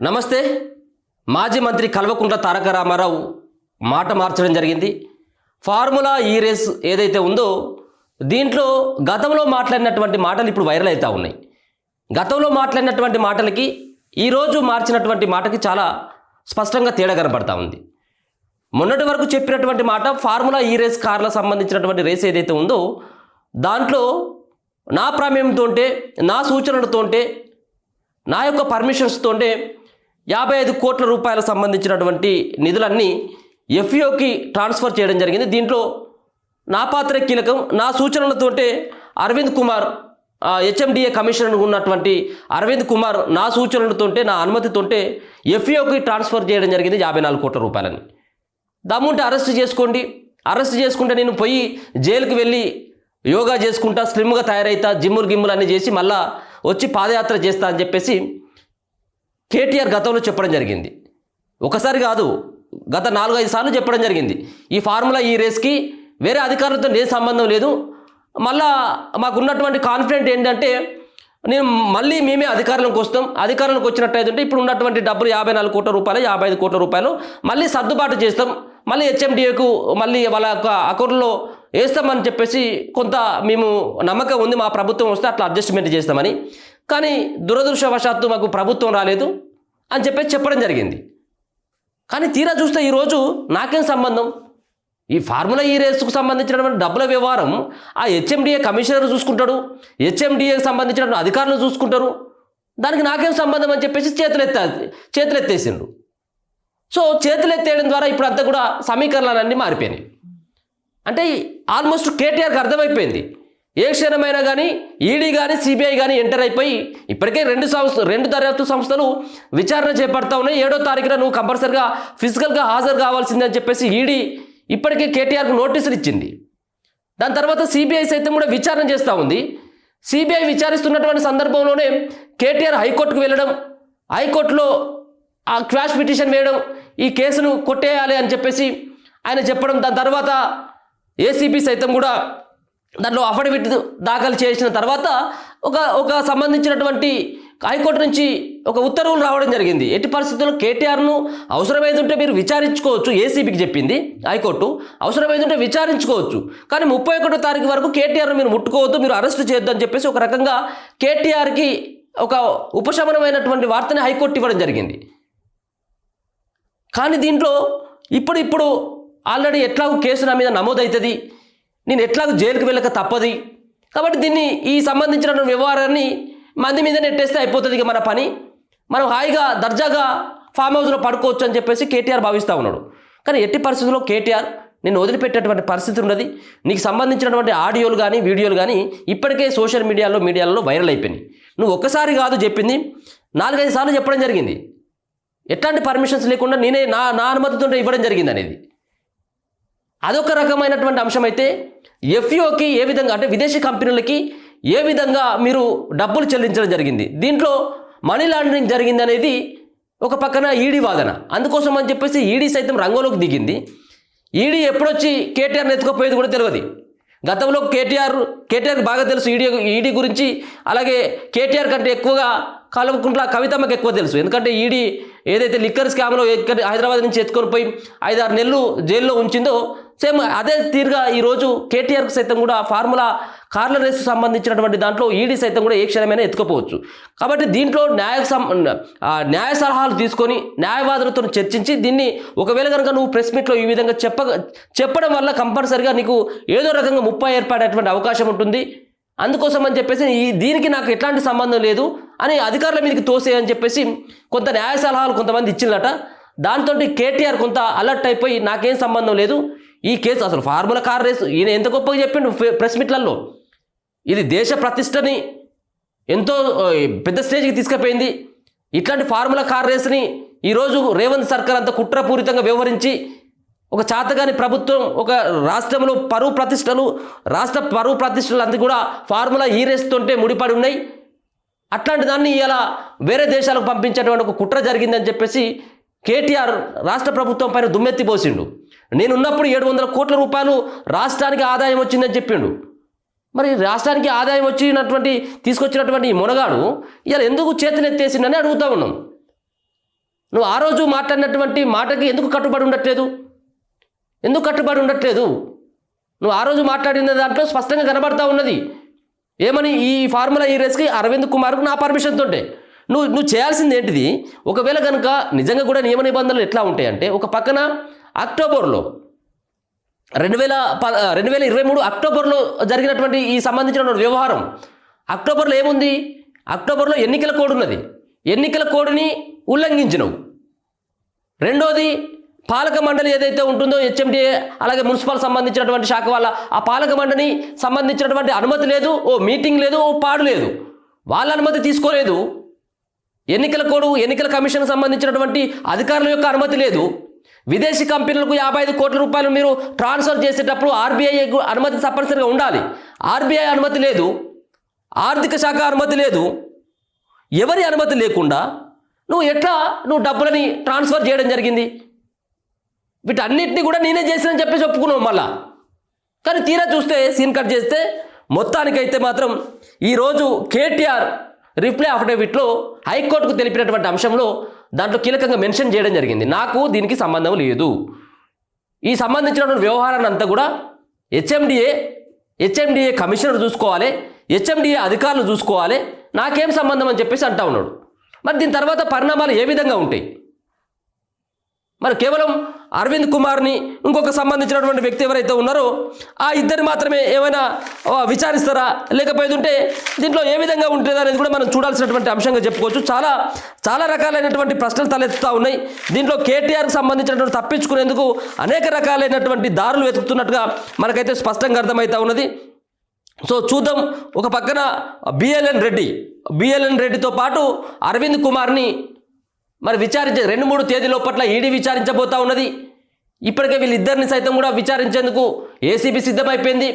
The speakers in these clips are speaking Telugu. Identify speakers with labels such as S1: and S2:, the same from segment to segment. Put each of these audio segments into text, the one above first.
S1: నమస్తే. మాజీ మంత్రి కల్వకుంట్ల తారక రామారావు మాట మార్చడం జరిగింది. ఫార్ములా ఈ రేస్ ఏదైతే ఉందో దీంట్లో గతంలో మాట్లాడినటువంటి మాటలు ఇప్పుడు వైరల్ అవుతూ ఉన్నాయి. గతంలో మాట్లాడినటువంటి మాటలకి ఈరోజు మార్చినటువంటి మాటకి చాలా స్పష్టంగా తేడా కనపడతా ఉంది. మొన్నటి వరకు చెప్పినటువంటి మాట ఫార్ములా ఈ రేస్ కార్లకు సంబంధించినటువంటి రేస్ ఏదైతే ఉందో దాంట్లో నా ప్రమేయంతో నా సూచనలతో నా యొక్క పర్మిషన్స్తోనే 55 కోట్ల రూపాయలకు సంబంధించినటువంటి నిధులన్నీ ఎఫ్ఈఓకి ట్రాన్స్ఫర్ చేయడం జరిగింది. దీంట్లో నా పాత్ర కీలకం. నా సూచనలతోటే అరవింద్ కుమార్ హెచ్ఎండిఏ కమిషనర్ ఉన్నటువంటి అరవింద్ కుమార్ నా సూచనలతోటే నా అనుమతితోటే ఎఫ్ఈఓకి ట్రాన్స్ఫర్ చేయడం జరిగింది 54 కోట్ల రూపాయలని. దమ్ముంటే అరెస్ట్ చేసుకోండి. అరెస్ట్ చేసుకుంటే నేను పోయి జైలుకి వెళ్ళి యోగా చేసుకుంటా, స్లిమ్గా తయారైతా, జిమ్ములు అన్నీ చేసి మళ్ళా వచ్చి పాదయాత్ర చేస్తా అని చెప్పేసి కేటీఆర్ గతంలో చెప్పడం జరిగింది. ఒకసారి కాదు, గత 4-5 సార్లు చెప్పడం జరిగింది. ఈ ఫార్ములా ఈ రేస్కి వేరే అధికారులతో ఏ సంబంధం లేదు. మళ్ళా మాకున్నటువంటి కాన్ఫిడెంట్ ఏంటంటే నేను మళ్ళీ మేమే అధికారంలోకి వస్తాం. అధికారంలోకి వచ్చినట్టయితే ఇప్పుడు ఉన్నటువంటి డబ్బులు 54 కోట్ల రూపాయలు 55 కోట్ల రూపాయలు మళ్ళీ సర్దుబాటు చేస్తాం. మళ్ళీ హెచ్ఎండిఏకు మళ్ళీ వాళ్ళ యొక్క అకౌంట్లో వేస్తామని చెప్పేసి కొంత మేము నమ్మకం ఉంది. మా ప్రభుత్వం వస్తే అట్లా అడ్జస్ట్మెంట్ చేస్తామని. కానీ దురదృష్టవశాత్తు మాకు ప్రభుత్వం రాలేదు అని చెప్పేసి చెప్పడం జరిగింది. కానీ తీరా చూస్తే ఈరోజు నాకేం సంబంధం? ఈ ఫార్ములా ఈ రేసుకు సంబంధించినటువంటి డబ్బుల వ్యవహారం ఆ హెచ్ఎండిఏ కమిషనర్ చూసుకుంటాడు, హెచ్ఎండిఏకి సంబంధించిన అధికారులు చూసుకుంటారు. దానికి నాకేం సంబంధం అని చెప్పేసి చేతులెత్తేసిండ్రు. సో చేతులెత్తేయడం ద్వారా ఇప్పుడు అంతా కూడా సమీకరణలన్నీ మారిపోయినాయి. అంటే ఆల్మోస్ట్ కేటీఆర్కి అర్థమైపోయింది. ఏ క్షణమైనా కానీ ఈడీ కానీ సిబిఐ కానీ ఎంటర్ అయిపోయి ఇప్పటికే రెండు దర్యాప్తు సంస్థలు విచారణ చేపడతా ఉన్నాయి. 7వ తారీఖున నువ్వు కంపల్సరిగా ఫిజికల్గా హాజరు కావాల్సిందని చెప్పేసి ఈడీ ఇప్పటికే కేటీఆర్కు నోటీసులు ఇచ్చింది. దాని తర్వాత సిబిఐ సైతం కూడా విచారణ చేస్తూ ఉంది. సిబిఐ విచారిస్తున్నటువంటి సందర్భంలోనే కేటీఆర్ హైకోర్టుకు వెళ్ళడం, హైకోర్టులో ఆ క్వాష్ పిటిషన్ వేయడం, ఈ కేసును కొట్టేయాలి అని చెప్పేసి ఆయన చెప్పడం. దాని తర్వాత ఏసీబీ సైతం కూడా దాంట్లో అఫిడవిట్ దాఖలు చేసిన తర్వాత ఒక సంబంధించినటువంటి హైకోర్టు నుంచి ఒక ఉత్తర్వులు రావడం జరిగింది. ఎట్టి పరిస్థితుల్లో కేటీఆర్ను అవసరమైందంటే మీరు విచారించుకోవచ్చు. ఏసీబీకి చెప్పింది హైకోర్టు, అవసరమైందంటే విచారించుకోవచ్చు. కానీ 31వ తారీఖు వరకు కేటీఆర్ను మీరు ముట్టుకోవద్దు, మీరు అరెస్ట్ చేయొద్దు అని చెప్పేసి ఒక రకంగా కేటీఆర్కి ఒక ఉపశమనమైనటువంటి వార్తని హైకోర్టు ఇవ్వడం జరిగింది. కానీ దీంట్లో ఇప్పుడు ఆల్రెడీ ఎట్లాగూ కేసు నా మీద నమోదవుతుంది, నేను ఎట్లాగూ జైలుకి వెళ్ళక తప్పది. కాబట్టి దీన్ని ఈ సంబంధించిన వ్యవహారాన్ని మంది మీద నెట్టేస్తే అయిపోతుంది ఇక మన పని, మనం హాయిగా దర్జాగా ఫామ్ హౌస్లో పడుకోవచ్చు అని చెప్పేసి కేటీఆర్ భావిస్తూ ఉన్నాడు. కానీ ఎట్టి పరిస్థితుల్లో కేటీఆర్ నేను వదిలిపెట్టేటువంటి పరిస్థితి ఉన్నది. నీకు సంబంధించినటువంటి ఆడియోలు కానీ వీడియోలు కానీ ఇప్పటికే సోషల్ మీడియాలలో వైరల్ అయిపోయినాయి. నువ్వు ఒక్కసారి కాదు చెప్పింది, 4-5 సార్లు చెప్పడం జరిగింది. ఎట్లాంటి పర్మిషన్స్ లేకుండా నేనే నా అనుమతితో ఇవ్వడం జరిగింది అనేది. అదొక రకమైనటువంటి అంశం అయితే ఎఫ్ఈఓకి ఏ విధంగా అంటే విదేశీ కంపెనీలకి ఏ విధంగా మీరు డబ్బులు చెల్లించడం జరిగింది, దీంట్లో మనీ లాండరింగ్ జరిగింది అనేది ఒక పక్కన ఈడీ వాదన. అందుకోసం అని చెప్పేసి ఈడీ సైతం రంగంలోకి దిగింది. ఈడీ ఎప్పుడొచ్చి కేటీఆర్ని ఎత్తుకుపోయేది కూడా తెలియదు. గతంలో కేటీఆర్కి బాగా తెలుసు ఈడీ గురించి. అలాగే కేటీఆర్ కంటే ఎక్కువగా కల్వకుంట్ల కవితమ్మకి ఎక్కువ తెలుసు. ఎందుకంటే ఈడీ ఏదైతే లిక్కర్ స్కామ్లో హైదరాబాద్ నుంచి ఎత్తుకొని పోయి 5-6 నెలలు జైల్లో ఉంచిందో సేమ్ అదే తీరుగా ఈరోజు కేటీఆర్కి సైతం కూడా ఫార్ములా కార్ల రేసు సంబంధించినటువంటి దాంట్లో ఈడీ సైతం కూడా ఏ క్షణమైనా ఎత్తుకుపోవచ్చు. కాబట్టి దీంట్లో న్యాయ సలహాలు తీసుకొని న్యాయవాదులతో చర్చించి దీన్ని ఒకవేళ కనుక నువ్వు ప్రెస్ మీట్లో ఈ విధంగా చెప్పడం వల్ల కంపల్సరిగా నీకు ఏదో రకంగా ముప్పై ఏర్పడేటువంటి అవకాశం ఉంటుంది. అందుకోసం అని చెప్పేసి దీనికి నాకు ఎట్లాంటి సంబంధం లేదు అని అధికారుల మీదకి తోసేయని చెప్పేసి కొంత న్యాయ సలహాలు కొంతమంది ఇచ్చిందట. దాంతో కేటీఆర్ కొంత అలర్ట్ అయిపోయి నాకేం సంబంధం లేదు ఈ కేసు, అసలు ఫార్ములా కార్ రేసు ఈయన ఎంత గొప్పగా చెప్పిండు ప్రెస్ మీట్లలో. ఇది దేశ ప్రతిష్టని ఎంతో పెద్ద స్టేజ్కి తీసుకుపోయింది. ఇట్లాంటి ఫార్ములా కార్ రేసుని ఈరోజు రేవంత్ సర్కార్ అంత కుట్రపూరితంగా వ్యవహరించి ఒక చాతగాని ప్రభుత్వం ఒక రాష్ట్రంలో రాష్ట్ర పరువు ప్రతిష్టలు అంతా కూడా ఫార్ములా ఈ రేసుతోంటే ముడిపడి ఉన్నాయి. అట్లాంటి దాన్ని ఇలా వేరే దేశాలకు పంపించేటువంటి ఒక కుట్ర జరిగిందని చెప్పేసి కేటీఆర్ రాష్ట్ర ప్రభుత్వం పైన దుమ్మెత్తి పోసిండు. నేనున్నప్పుడు 700 కోట్ల రూపాయలు రాష్ట్రానికి ఆదాయం వచ్చిందని చెప్పిండు. మరి రాష్ట్రానికి ఆదాయం తీసుకొచ్చినటువంటి ఈ మునగాడు ఇలా ఎందుకు చేతులెత్తేసిండని అడుగుతా ఉన్నాం. నువ్వు ఆ రోజు మాట్లాడినటువంటి మాటకి ఎందుకు కట్టుబడి ఉండట్లేదు? నువ్వు ఆ రోజు మాట్లాడిన దాంట్లో స్పష్టంగా కనబడతా ఉన్నది. ఏమని? ఈ ఫార్ములా ఈ రేస్కి అరవింద్ కుమార్కు నా పర్మిషన్తో ఉంటే నువ్వు చేయాల్సింది ఏంటిది? ఒకవేళ కనుక నిజంగా కూడా నియమ నిబంధనలు ఎట్లా ఉంటాయంటే, ఒక పక్కన అక్టోబర్లో 2023 అక్టోబర్లో జరిగినటువంటి ఈ సంబంధించిన వ్యవహారం, అక్టోబర్లో ఏముంది? అక్టోబర్లో ఎన్నికల కోడ్ ఉన్నది. ఎన్నికల కోడ్ని ఉల్లంఘించినవు. రెండోది, పాలక మండలి ఏదైతే ఉంటుందో హెచ్ఎండిఏ అలాగే మున్సిపల్ సంబంధించినటువంటి శాఖ వాళ్ళ ఆ పాలక మండలి సంబంధించినటువంటి అనుమతి లేదు, ఓ మీటింగ్ లేదు, ఓ పాడు లేదు, వాళ్ళ అనుమతి తీసుకోలేదు. ఎన్నికల కోడ్, ఎన్నికల కమిషన్ సంబంధించినటువంటి అధికారుల యొక్క అనుమతి లేదు. విదేశీ కంపెనీలకు 55 కోట్ల రూపాయలు మీరు ట్రాన్స్ఫర్ చేసేటప్పుడు ఆర్బీఐ అనుమతి తప్పనిసరిగా ఉండాలి. ఆర్బీఐ అనుమతి లేదు, ఆర్థిక శాఖ అనుమతి లేదు. ఎవరి అనుమతి లేకుండా నువ్వు డబ్బులని ట్రాన్స్ఫర్ చేయడం జరిగింది? వీటన్నిటిని కూడా నేనే చేసినని చెప్పేసి ఒప్పుకున్నావు మళ్ళా. కానీ తీరా చూస్తే, సీన్ కట్ చేస్తే, మొత్తానికైతే మాత్రం ఈరోజు కేటీఆర్ రిప్లై అఫిడవిట్లో హైకోర్టుకు తెలిపినటువంటి అంశంలో దాంట్లో కీలకంగా మెన్షన్ చేయడం జరిగింది. నాకు దీనికి సంబంధం లేదు, ఈ సంబంధించినటువంటి వ్యవహారాన్ని అంతా కూడా హెచ్ఎండిఏ కమిషనర్ చూసుకోవాలి, హెచ్ఎండిఏ అధికారులు చూసుకోవాలి, నాకేం సంబంధం అని చెప్పేసి అంటా ఉన్నాడు. మరి దీని తర్వాత పరిణామాలు ఏ విధంగా ఉంటాయి? మరి కేవలం అరవింద్ కుమార్ని ఇంకొక సంబంధించినటువంటి వ్యక్తి ఎవరైతే ఉన్నారో ఆ ఇద్దరు మాత్రమే ఏమైనా విచారిస్తారా, లేకపోతే దీంట్లో ఏ విధంగా ఉంటుంది అనేది కూడా మనం చూడాల్సినటువంటి అంశంగా చెప్పుకోవచ్చు. చాలా రకాలైనటువంటి ప్రశ్నలు తలెత్తుతూ ఉన్నాయి. దీంట్లో కేటీఆర్కి సంబంధించినటువంటి తప్పించుకునేందుకు అనేక రకాలైనటువంటి దారులు వెతుకుతున్నట్టుగా మనకైతే స్పష్టంగా అర్థమవుతా ఉన్నది. సో చూద్దాం. ఒక పక్కన బిఎల్ఎన్ రెడ్డితో పాటు అరవింద్ కుమార్ని మరి విచారించే 2-3 తేదీల పట్ల ఈడీ విచారించబోతా ఉన్నది. ఇప్పటికే వీళ్ళిద్దరిని సైతం కూడా విచారించేందుకు ఏసీబీ సిద్ధమైపోయింది.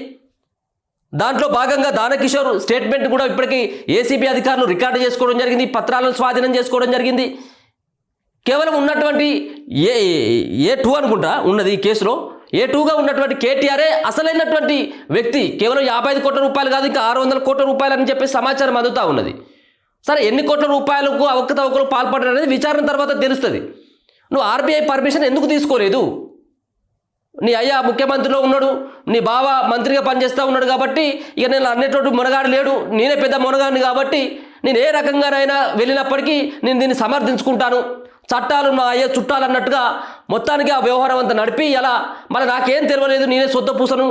S1: దాంట్లో భాగంగా దానకిషోర్ స్టేట్మెంట్ కూడా ఇప్పటికీ ఏసీబీ అధికారులు రికార్డు చేసుకోవడం జరిగింది, పత్రాలను స్వాధీనం చేసుకోవడం జరిగింది. కేవలం ఉన్నటువంటి ఏ2 అనుకుంటా ఉన్నది ఈ కేసులో, ఏ2గా ఉన్నటువంటి కేటీఆరే అసలైనటువంటి వ్యక్తి. కేవలం 55 కోట్ల రూపాయలు కాదు, ఇంకా 600 కోట్ల రూపాయలు అని చెప్పి సమాచారం అందుతూ ఉన్నది. సరే, ఎన్ని కోట్ల రూపాయలకు అవకతవకలు పాల్పడడం అనేది విచారణ తర్వాత తెలుస్తుంది. నువ్వు ఆర్బీఐ పర్మిషన్ ఎందుకు తీసుకోలేదు? నీ అయ్యా ముఖ్యమంత్రిలో ఉన్నాడు, నీ బావ మంత్రిగా పనిచేస్తూ ఉన్నాడు కాబట్టి ఇక నేను అన్నిటి మునగాడు లేడు, నేనే పెద్ద మునగాడిని కాబట్టి నేను ఏ రకంగానైనా వెళ్ళినప్పటికీ నేను దీన్ని సమర్థించుకుంటాను, చట్టాలు నా అయ్యే చుట్టాలు అన్నట్టుగా మొత్తానికి ఆ వ్యవహారం అంతా నడిపి ఇలా మళ్ళీ నాకేం తెలియలేదు, నేనే సొంత పూసను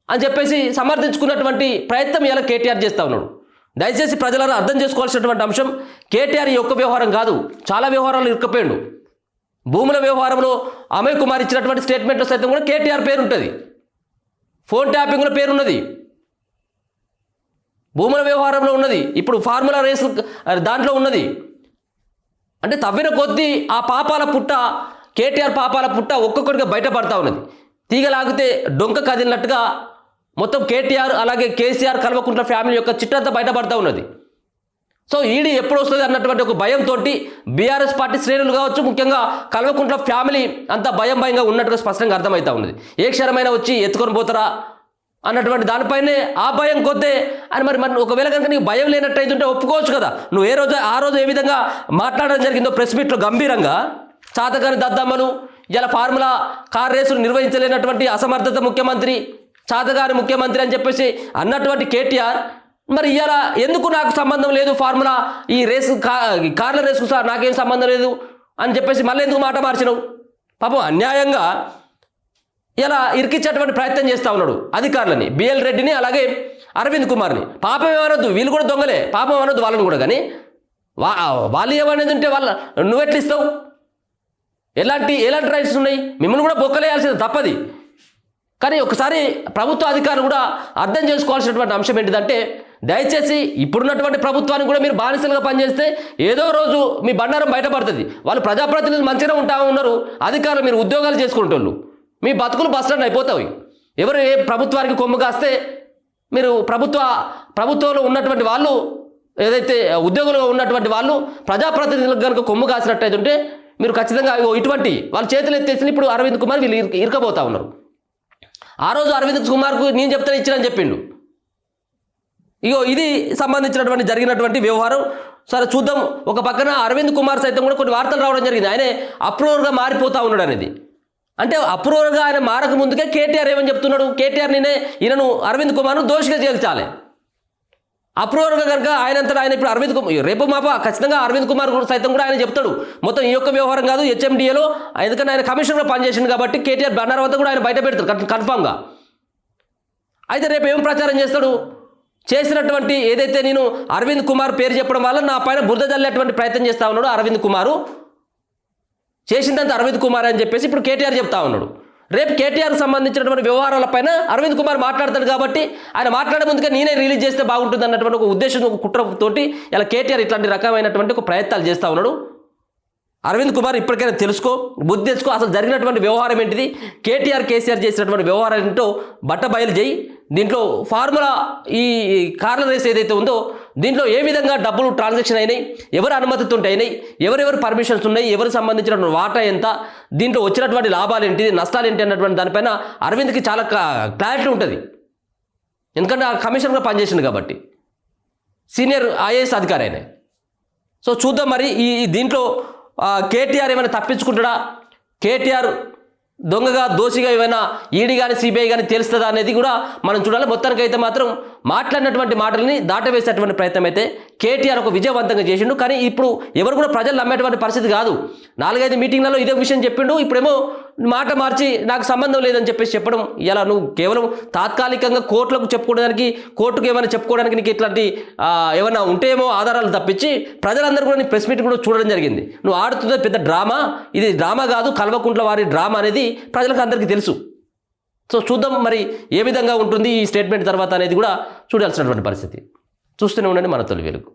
S1: అని చెప్పేసి సమర్థించుకున్నటువంటి ప్రయత్నం ఇలా కేటీఆర్ చేస్తూ ఉన్నాడు. దయచేసి ప్రజలను అర్థం చేసుకోవాల్సినటువంటి అంశం, కేటీఆర్ ఈ ఒక్క వ్యవహారం కాదు, చాలా వ్యవహారాలు ఇరుక్కుపోయాడు. భూముల వ్యవహారంలో అమయ్ కుమార్ ఇచ్చినటువంటి స్టేట్మెంట్లో సైతం కూడా కేటీఆర్ పేరు ఉంటుంది, ఫోన్ ట్యాపింగ్లో పేరున్నది, భూముల వ్యవహారంలో ఉన్నది, ఇప్పుడు ఫార్ములా రేసు దాంట్లో ఉన్నది. అంటే తవ్విన కొద్దీ ఆ పాపాల పుట్ట, కేటీఆర్ పాపాల పుట్ట ఒక్కొక్కటిగా బయటపడతా ఉన్నది. తీగలాగితే డొంక కదిలినట్టుగా మొత్తం కేటీఆర్ అలాగే కేసీఆర్ కల్వకుంట్ల ఫ్యామిలీ యొక్క చిట్టంతా బయటపడతా ఉన్నది. సో ఈడీ ఎప్పుడు వస్తుంది అన్నటువంటి ఒక భయంతో బీఆర్ఎస్ పార్టీ శ్రేణులు కావచ్చు, ముఖ్యంగా కల్వకుంట్ల ఫ్యామిలీ అంతా భయంగా ఉన్నట్టుగా స్పష్టంగా అర్థమవుతా ఉన్నది. ఏ క్షణమైనా వచ్చి ఎత్తుకొని పోతారా అన్నటువంటి దానిపైనే ఆ భయం కొద్దే అని. మరి ఒకవేళ కనుక నీకు భయం లేనట్టయితుంటే ఒప్పుకోవచ్చు కదా. నువ్వు ఆ రోజు ఏ విధంగా మాట్లాడడం జరిగిందో ప్రెస్ మీట్లో గంభీరంగా, చాతకాని దద్దమ్మలు, ఇలా ఫార్ములా కార్ రేసులు నిర్వహించలేనటువంటి అసమర్థత ముఖ్యమంత్రి, చాతగారి ముఖ్యమంత్రి అని చెప్పేసి అన్నటువంటి కేటీఆర్ మరి ఇలా ఎందుకు నాకు సంబంధం లేదు, ఫార్ములా ఈ రేసు కార్ల రేసుకు సార్ నాకేం సంబంధం లేదు అని చెప్పేసి మళ్ళీ ఎందుకు మాట మార్చినావు? పాపం అన్యాయంగా ఇలా ఇరికించేటువంటి ప్రయత్నం చేస్తూ ఉన్నాడు అధికారులని, బిఎల్ రెడ్డిని అలాగే అరవింద్ కుమార్ని. పాపం ఏమనొద్దు, వీళ్ళు కూడా దొంగలే, పాపం అనొద్దు వాళ్ళని కూడా. కానీ వాళ్ళు ఏమనేది ఉంటే నువ్వెట్లు ఇస్తావు? ఎలాంటి రైట్స్ ఉన్నాయి? మిమ్మల్ని కూడా బొక్కలేయాల్సింది తప్పది. కానీ ఒకసారి ప్రభుత్వ అధికారులు కూడా అర్థం చేసుకోవాల్సినటువంటి అంశం ఏంటిదంటే, దయచేసి ఇప్పుడున్నటువంటి ప్రభుత్వానికి కూడా మీరు బానిసలుగా పనిచేస్తే ఏదో రోజు మీ బండారం బయటపడుతుంది. వాళ్ళు ప్రజాప్రతినిధులు మంచిగా ఉన్నారు, అధికారులు మీరు ఉద్యోగాలు చేసుకుంటోళ్ళు, మీ బతుకులు బస్టాండ్ అయిపోతాయి. ఎవరు ఏ ప్రభుత్వానికి కొమ్ము కాస్తే మీరు ప్రభుత్వంలో ఉన్నటువంటి వాళ్ళు, ఏదైతే ఉద్యోగులుగా ఉన్నటువంటి వాళ్ళు ప్రజాప్రతినిధులకు కనుక కొమ్ము కాసినట్టయితే మీరు ఖచ్చితంగా ఇటువంటి వాళ్ళ చేతులు ఎత్తేసి ఇప్పుడు అరవింద్ కుమార్ వీళ్ళు ఇరకబోతా ఉన్నారు. ఆ రోజు అరవింద్ కుమార్కు నేను చెప్తాను ఇచ్చినని చెప్పిండు. ఇది సంబంధించినటువంటి జరిగినటువంటి వ్యవహారం. సరే చూద్దాం. ఒక పక్కన అరవింద్ కుమార్ సైతం కూడా కొన్ని వార్తలు రావడం జరిగింది, ఆయనే అప్రూవర్గా మారిపోతా ఉన్నాడు అనేది. అంటే అప్రూవర్గా ఆయన మారక ముందుకే కేటీఆర్ ఏమని చెప్తున్నాడు, కేటీఆర్ ఈయనను అరవింద్ కుమార్ను దోషిగా చేల్చాలి. అప్రూవర్గా కనుక ఆయనంతటా ఆయన ఇప్పుడు అరవింద్ కుమార్ రేపు మాప ఖచ్చితంగా అరవింద్ కుమార్ సైతం కూడా ఆయన చెప్తాడు మొత్తం ఈ యొక్క వ్యవహారం కాదు హెచ్ఎండిఏలో, ఎందుకంటే ఆయన కమిషనర్గా పనిచేసింది కాబట్టి కేటీఆర్ బ్యానర్ వద్ద కూడా ఆయన బయట పెడతాడు కన్ఫామ్గా. అయితే రేపు ఏం ప్రచారం చేస్తాడు, చేసినటువంటి ఏదైతే నేను అరవింద్ కుమార్ పేరు చెప్పడం వల్ల నా పైన బురద జల్లేటువంటి ప్రయత్నం చేస్తూ ఉన్నాడు అరవింద్ కుమారు, చేసిందంతా అరవింద్ కుమార్ అని చెప్పేసి ఇప్పుడు కేటీఆర్ చెప్తా ఉన్నాడు. రేపు కేటీఆర్కి సంబంధించినటువంటి వ్యవహారాలపైన అరవింద్ కుమార్ మాట్లాడతాడు కాబట్టి ఆయన మాట్లాడే ముందుగా నేనే రిలీజ్ చేస్తే బాగుంటుంది అన్నటువంటి ఒక ఉద్దేశం, ఒక కుట్రతోటి ఇలా కేటీఆర్ ఇట్లాంటి రకమైనటువంటి ఒక ప్రయత్నాలు చేస్తూ ఉన్నాడు. అరవింద్ కుమార్ ఇప్పటికైనా తెలుసుకో, బుద్ధి తెచ్చుకో, అసలు జరిగినటువంటి వ్యవహారం ఏంటిది, కేటీఆర్ కేసీఆర్ చేసినటువంటి వ్యవహారం ఏంటో బట్ట బయలు చేయి. దీంట్లో ఫార్ములా ఈ కార్ల రేస్ ఏదైతే ఉందో దీంట్లో ఏ విధంగా డబ్బులు ట్రాన్సాక్షన్ అయినాయి, ఎవరి అనుమతితో అయినాయి, ఎవరెవరు పర్మిషన్స్ ఉన్నాయి, ఎవరికి సంబంధించినటువంటి వాటా ఎంత, దీంట్లో వచ్చినటువంటి లాభాలు ఏంటి, నష్టాలు ఏంటి అన్నటువంటి దానిపైన అరవింద్కి చాలా క్లారిటీ ఉంటుంది. ఎందుకంటే ఆ కమిషనర్గా పనిచేసింది కాబట్టి, సీనియర్ ఐఏఎస్ అధికారి అయినా. సో చూద్దాం మరి ఈ దీంట్లో కేటీఆర్ ఏమైనా తప్పించుకుంటాడా, కేటీఆర్ దొంగగా దోషిగా ఏమైనా ఈడీ కానీ సిబిఐ కానీ తెలుస్తుందా అనేది కూడా మనం చూడాలి. మొత్తానికైతే మాత్రం మాట్లాడినటువంటి మాటల్ని దాటవేసేటువంటి ప్రయత్నం అయితే కేటీఆర్ ఒక విజయవంతంగా చేసిండు. కానీ ఇప్పుడు ఎవరు కూడా ప్రజలు నమ్మేటువంటి పరిస్థితి కాదు. 4-5 మీటింగ్లలో ఇదే విషయం చెప్పిండు, ఇప్పుడేమో మాట మార్చి నాకు సంబంధం లేదని చెప్పేసి చెప్పడం. ఇలా నువ్వు కేవలం తాత్కాలికంగా కోర్టులకు చెప్పుకోవడానికి, కోర్టుకు ఏమైనా చెప్పుకోవడానికి నీకు ఇట్లాంటి ఏమైనా ఉంటేమో ఆధారాలు తప్పించి ప్రజలందరూ కూడా నీ ప్రెస్ మీట్ కూడా చూడడం జరిగింది. నువ్వు ఆడుతున్న పెద్ద డ్రామా, ఇది డ్రామా కాదు, కల్వకుంట్ల వారి డ్రామా అనేది ప్రజలకు అందరికీ తెలుసు. సో చూద్దాం మరి ఏ విధంగా ఉంటుంది ఈ స్టేట్మెంట్ తర్వాత అనేది కూడా చూడాల్సినటువంటి పరిస్థితి. చూస్తూనే ఉండండి మన తొలి వెలుగు.